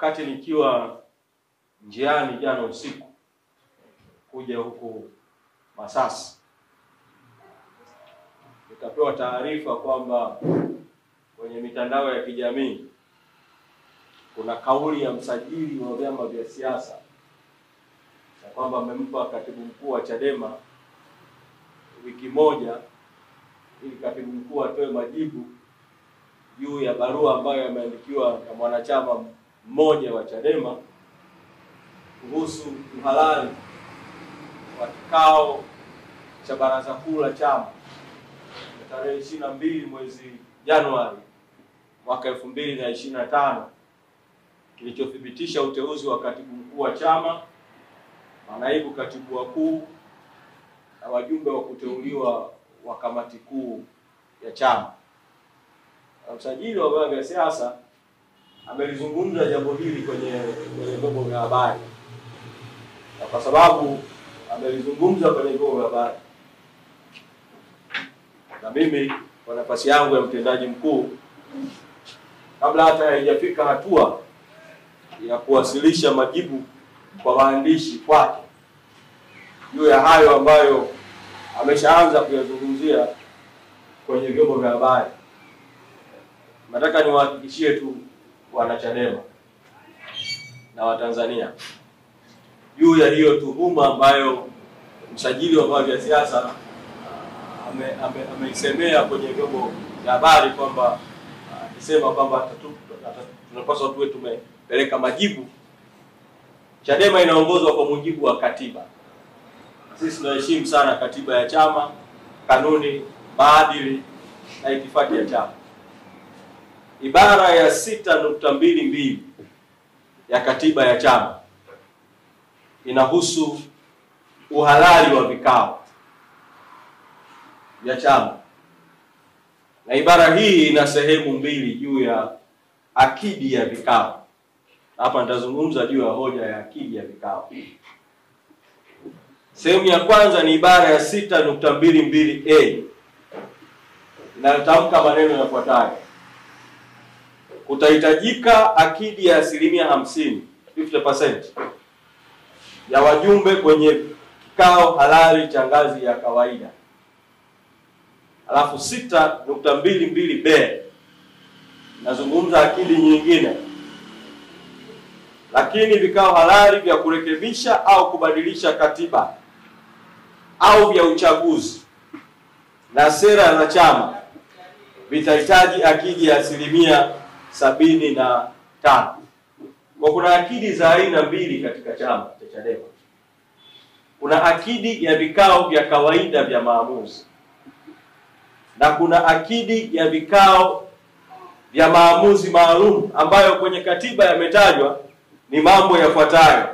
Wakati nikiwa njiani jana usiku kuja huku Masasi, nikapewa taarifa kwamba kwenye mitandao ya kijamii kuna kauli ya msajili wa vyama vya siasa na kwamba amempa katibu mkuu wa Chadema wiki moja ili katibu mkuu atoe majibu juu ya barua ambayo yameandikiwa na mwanachama mmoja wa Chadema kuhusu uhalali wa kikao cha baraza kuu la chama tarehe 22 mwezi Januari mwaka 2025 kilichothibitisha uteuzi wa katibu mkuu wa chama, manaibu katibu wakuu na wajumbe wa kuteuliwa wa kamati kuu ya chama. Msajili wa vyama vya siasa amelizungumza jambo hili kwenye vyombo vya habari. Na kwa sababu amelizungumza kwenye vyombo vya habari, na mimi kwa nafasi yangu ya mtendaji mkuu, kabla hata haijafika hatua ya kuwasilisha majibu kwa waandishi kwake juu ya hayo ambayo ameshaanza kuyazungumzia kwenye vyombo vya habari, nataka niwahakikishie tu wanachadema na Watanzania juu ya hiyo tuhuma ambayo msajili wa vyama vya siasa ameisemea kwenye vyombo vya habari kwamba akisema kwamba tunapaswa tuwe tumepeleka majibu. Chadema inaongozwa kwa mujibu wa katiba. Sisi tunaheshimu sana katiba ya chama, kanuni, maadili na itifaki ya chama. Ibara ya 6.22 ya katiba ya chama inahusu uhalali wa vikao vya chama, na ibara hii ina sehemu mbili juu ya akidi ya vikao. Hapa nitazungumza juu ya hoja ya akidi ya vikao. Sehemu ya kwanza ni ibara ya 6.22A inayotamka maneno yafuatayo: kutahitajika akidi ya 50% ya wajumbe kwenye kikao halali cha ngazi ya kawaida. Alafu 6.22B nazungumza akidi nyingine: lakini vikao halali vya kurekebisha au kubadilisha katiba au vya uchaguzi na sera za chama vitahitaji akidi ya 75%. Kwa kuna akidi za aina mbili katika chama cha Chadema. Kuna akidi ya vikao vya kawaida vya maamuzi na kuna akidi ya vikao vya maamuzi maalum ambayo kwenye katiba yametajwa ni mambo yafuatayo: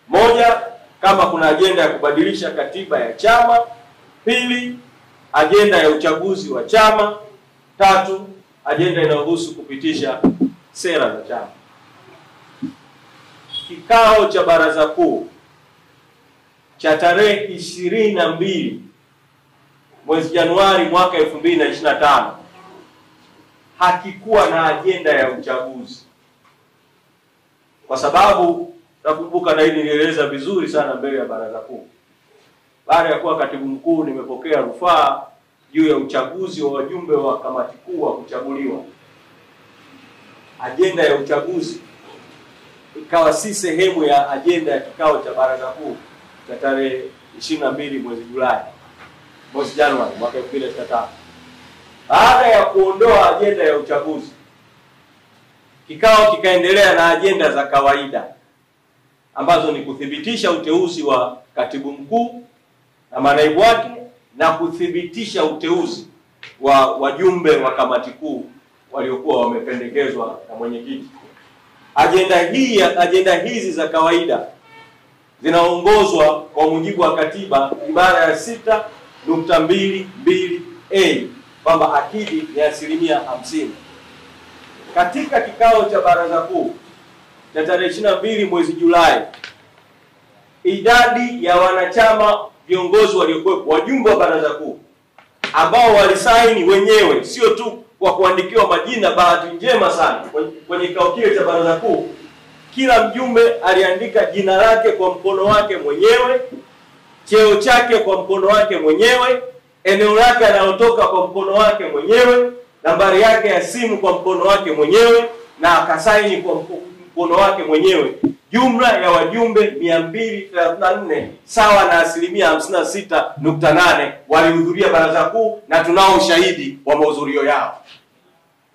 moja, kama kuna ajenda ya kubadilisha katiba ya chama; pili, ajenda ya uchaguzi wa chama; tatu, ajenda inayohusu kupitisha sera za chama. Kikao cha baraza kuu cha tarehe 22 mwezi Januari mwaka 2025 hakikuwa na ajenda ya uchaguzi, kwa sababu nakumbuka na hili nilieleza vizuri sana mbele ya baraza kuu. Baada ya kuwa katibu mkuu, nimepokea rufaa juu ya uchaguzi wa wajumbe wa kamati kuu wa kuchaguliwa. Ajenda ya uchaguzi ikawa si sehemu ya ajenda ya kikao cha baraza kuu cha tarehe 22 mwezi Januari mwaka 2025. Baada ya kuondoa ajenda ya uchaguzi, kikao kikaendelea na ajenda za kawaida ambazo ni kuthibitisha uteuzi wa katibu mkuu na manaibu wake na kuthibitisha uteuzi wa wajumbe wa kamati kuu waliokuwa wamependekezwa na mwenyekiti. Ajenda hizi za kawaida zinaongozwa kwa mujibu wa katiba ibara ya 6.22A kwamba akidi ya 50%. Katika kikao cha baraza kuu cha tarehe 22 mwezi Julai, idadi ya wanachama viongozi waliokuwepo, wajumbe wa baraza kuu ambao walisaini wenyewe, sio tu kwa kuandikiwa majina, bahati njema sana kwenye kikao kile cha baraza kuu kila mjumbe aliandika jina lake kwa mkono wake mwenyewe, cheo chake kwa mkono wake mwenyewe, eneo lake analotoka kwa mkono wake mwenyewe, nambari yake ya simu kwa mkono wake mwenyewe, na akasaini kwa mkono wake mwenyewe. Jumla ya wajumbe 234 sawa na 56.8 walihudhuria baraza kuu, na tunao ushahidi wa mahudhurio yao.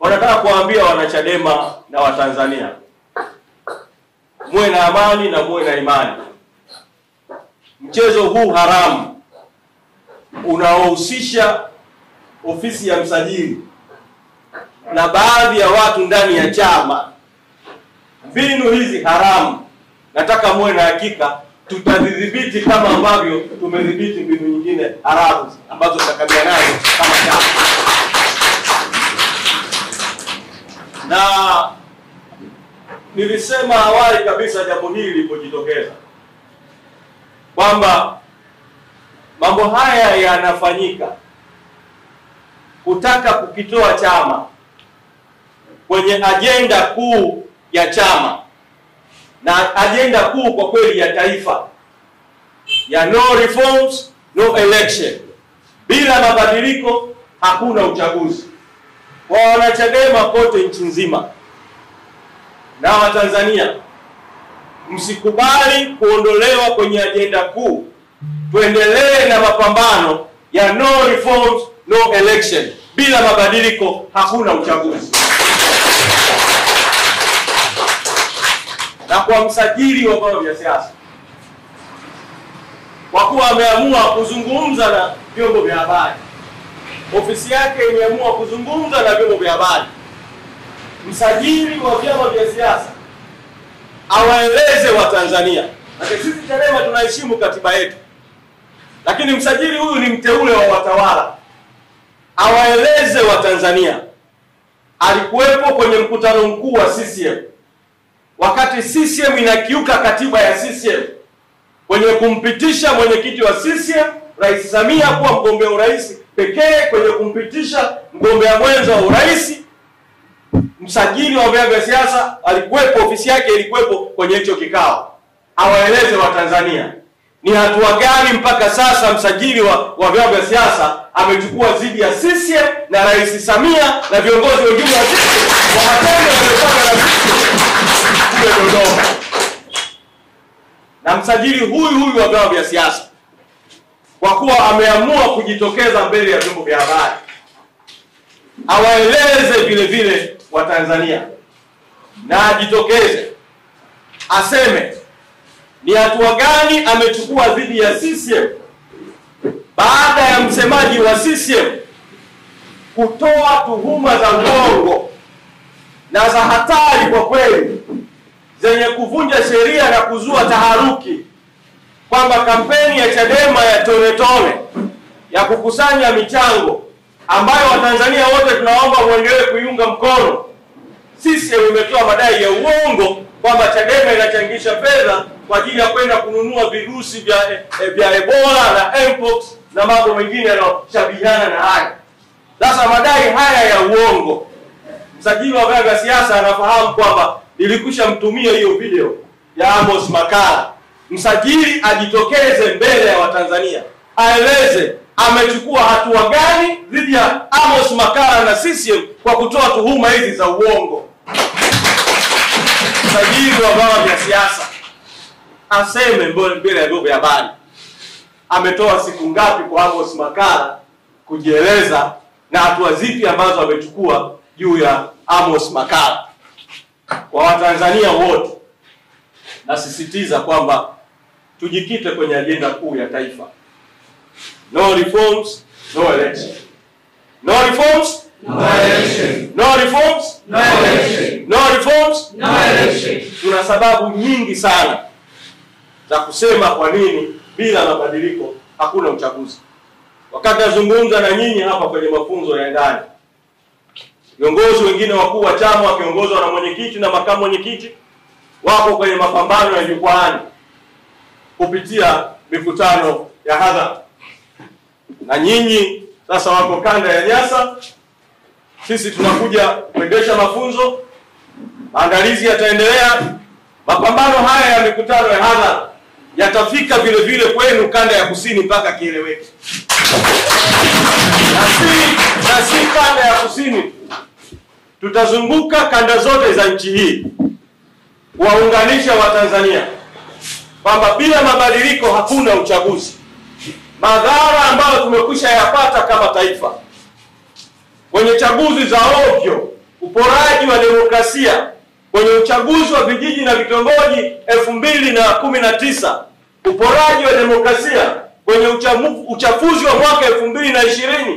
Wanataka kuwaambia wanachadema na Watanzania, muwe na amani na muwe na imani. Mchezo huu haramu unaohusisha ofisi ya msajili na baadhi ya watu ndani ya chama, mbinu hizi haramu, nataka muwe na hakika tutadhibiti kama ambavyo tumedhibiti mbinu nyingine haramu ambazo tutakabiliana nazo kama chama. Na nilisema awali kabisa jambo hili lilipojitokeza kwamba mambo haya yanafanyika kutaka kukitoa chama kwenye ajenda kuu ya chama, na ajenda kuu kwa kweli ya taifa ya no reforms no election, bila mabadiliko hakuna uchaguzi. Kwa wanachadema kote nchi nzima na Watanzania, msikubali kuondolewa kwenye ajenda kuu. Tuendelee na mapambano ya no reforms no election, bila mabadiliko hakuna uchaguzi. Na kwa msajili wa vyama vya siasa, kwa kuwa ameamua kuzungumza na vyombo vya habari, ofisi yake imeamua kuzungumza na vyombo vya habari, msajili wa vyama vya siasa awaeleze Watanzania. Na sisi Chadema tunaheshimu katiba yetu, lakini msajili huyu ni mteule wa watawala, awaeleze Watanzania alikuwepo kwenye mkutano mkuu wa CCM wakati CCM inakiuka katiba ya CCM kwenye kumpitisha mwenyekiti wa CCM Rais Samia kuwa mgombea urais pekee, kwenye kumpitisha mgombea mwenza wa urais. Msajili wa vyama vya siasa alikuwepo, ofisi yake ilikuwepo kwenye hicho kikao. Awaeleze Watanzania ni hatua gani mpaka sasa msajili wa vyama vya siasa amechukua dhidi ya CCM na Rais Samia na viongozi wengine wa CCM kwa matendo yaliyofanywa na CCM Dodoma. Na msajili huyu wa vyama vya siasa, kwa kuwa ameamua kujitokeza mbele ya vyombo vya habari, awaeleze vile vile Watanzania na ajitokeze aseme ni hatua gani amechukua dhidi ya CCM baada ya msemaji wa CCM kutoa tuhuma za uongo na za hatari kwa kweli, zenye kuvunja sheria na kuzua taharuki, kwamba kampeni ya Chadema ya tone tone ya kukusanya michango ambayo Watanzania wote tunaomba muendelee kuiunga mkono, CCM imetoa madai ya uongo kwamba Chadema inachangisha fedha kwa ajili ya kwenda kununua virusi vya Ebola na Mpox na mambo mengine yanayoshabihiana na haya. Sasa madai haya ya uongo, msajili wa vyama vya siasa anafahamu kwamba nilikwisha mtumia hiyo video ya Amos Makala. Msajili ajitokeze mbele ya Watanzania aeleze amechukua hatua gani dhidi ya Amos Makala na CCM kwa kutoa tuhuma hizi za uongo. Msajili wa vyama vya siasa aseme mbele ya vyombo vya habari ametoa siku ngapi kwa Amos Makala kujieleza na hatua zipi ambazo amechukua juu ya Amos Makala. Kwa Watanzania wote nasisitiza kwamba tujikite kwenye ajenda kuu ya taifa. No reforms, no election. No reforms, no election. No reforms, no election. No reforms, no election. Tuna sababu nyingi sana za kusema kwa nini bila mabadiliko hakuna uchaguzi. Wakati nazungumza na nyinyi hapa kwenye mafunzo ya ndani, viongozi wengine wakuu wa chama wakiongozwa na mwenyekiti na makamu mwenyekiti wako kwenye mapambano ya jukwaani kupitia mikutano ya hadhara. Na nyinyi sasa wako kanda ya Nyasa, sisi tunakuja kuendesha mafunzo, maandalizi yataendelea, Mapambano haya ya mikutano ya hadhara yatafika vile vile kwenu kanda ya kusini mpaka kieleweke. Na si kanda ya kusini. Tutazunguka kanda zote za nchi hii kuwaunganisha Watanzania kwamba bila mabadiliko hakuna uchaguzi. Madhara ambayo tumekwisha yapata kama taifa kwenye chaguzi za ovyo, uporaji wa demokrasia kwenye uchaguzi wa vijiji na vitongoji 2019, uporaji wa demokrasia kwenye uchafuzi wa mwaka 2020,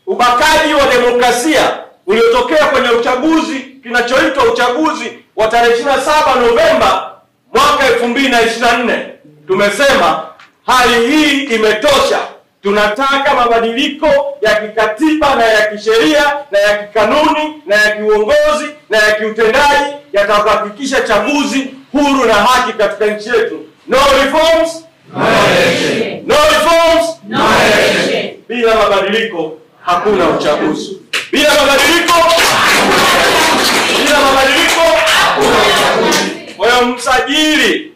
ubakaji wa demokrasia uliotokea kwenye uchaguzi kinachoitwa uchaguzi wa tarehe 27 Novemba mwaka 2024. Tumesema hali hii imetosha. Tunataka mabadiliko ya kikatiba na ya kisheria na ya kikanuni na ya kiuongozi na ya kiutendaji yatahakikisha chaguzi huru na haki katika nchi yetu. No reforms, no election. No reforms, no election. Bila mabadiliko hakuna uchaguzi. Bila mabadiliko hakuna uchaguzi. Kwa hiyo msajili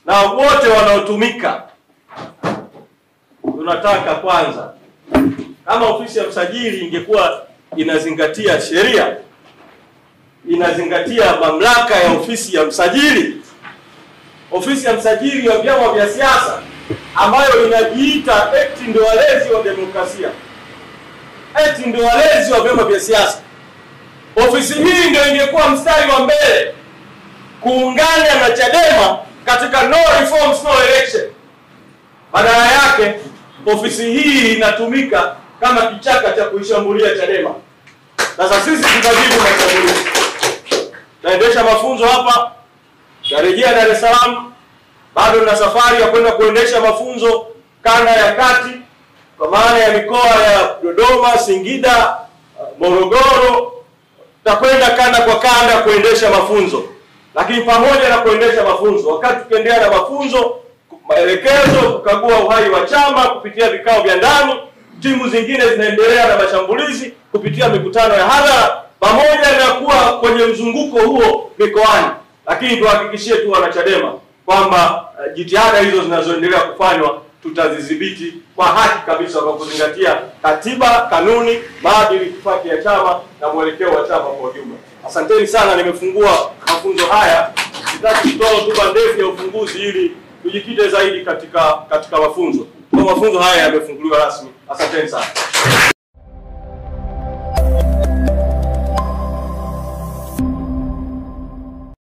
na wote wanaotumika, tunataka kwanza, kama ofisi ya msajili ingekuwa inazingatia sheria, inazingatia mamlaka ya ofisi ya msajili, ofisi ya msajili wa vyama vya siasa ambayo inajiita eti ndio walezi wa demokrasia, eti ndio walezi wa vyama vya siasa, ofisi hii ndio ingekuwa mstari wa mbele kuungana na Chadema katika no reforms, no election. Badala yake ofisi hii inatumika kama kichaka cha kuishambulia Chadema. Sasa sisi tutajibu mashambulizi. Naendesha mafunzo hapa, narejea Dar es Salaam, bado na safari ya kwenda kuendesha mafunzo kanda ya kati, kwa maana ya mikoa ya Dodoma, Singida, Morogoro. Tutakwenda kanda kwa kanda kuendesha mafunzo. Lakini pamoja na kuendesha mafunzo, wakati tukiendelea na mafunzo, maelekezo, kukagua uhai wa chama kupitia vikao vya ndani, timu zingine zinaendelea na mashambulizi kupitia mikutano ya hadhara, pamoja na kuwa kwenye mzunguko huo mikoani. Lakini tuhakikishie tu wanachadema kwamba jitihada hizo zinazoendelea kufanywa tutazidhibiti kwa haki kabisa, kwa kuzingatia katiba, kanuni, maadili, itifaki ya chama na mwelekeo wa chama kwa ujumla. Asanteni sana, nimefungua mafunzo haya. Sitaki kutoa hotuba ndefu ya ufunguzi ili tujikite zaidi katika mafunzo. Kwa mafunzo haya yamefunguliwa rasmi. Asanteni sana.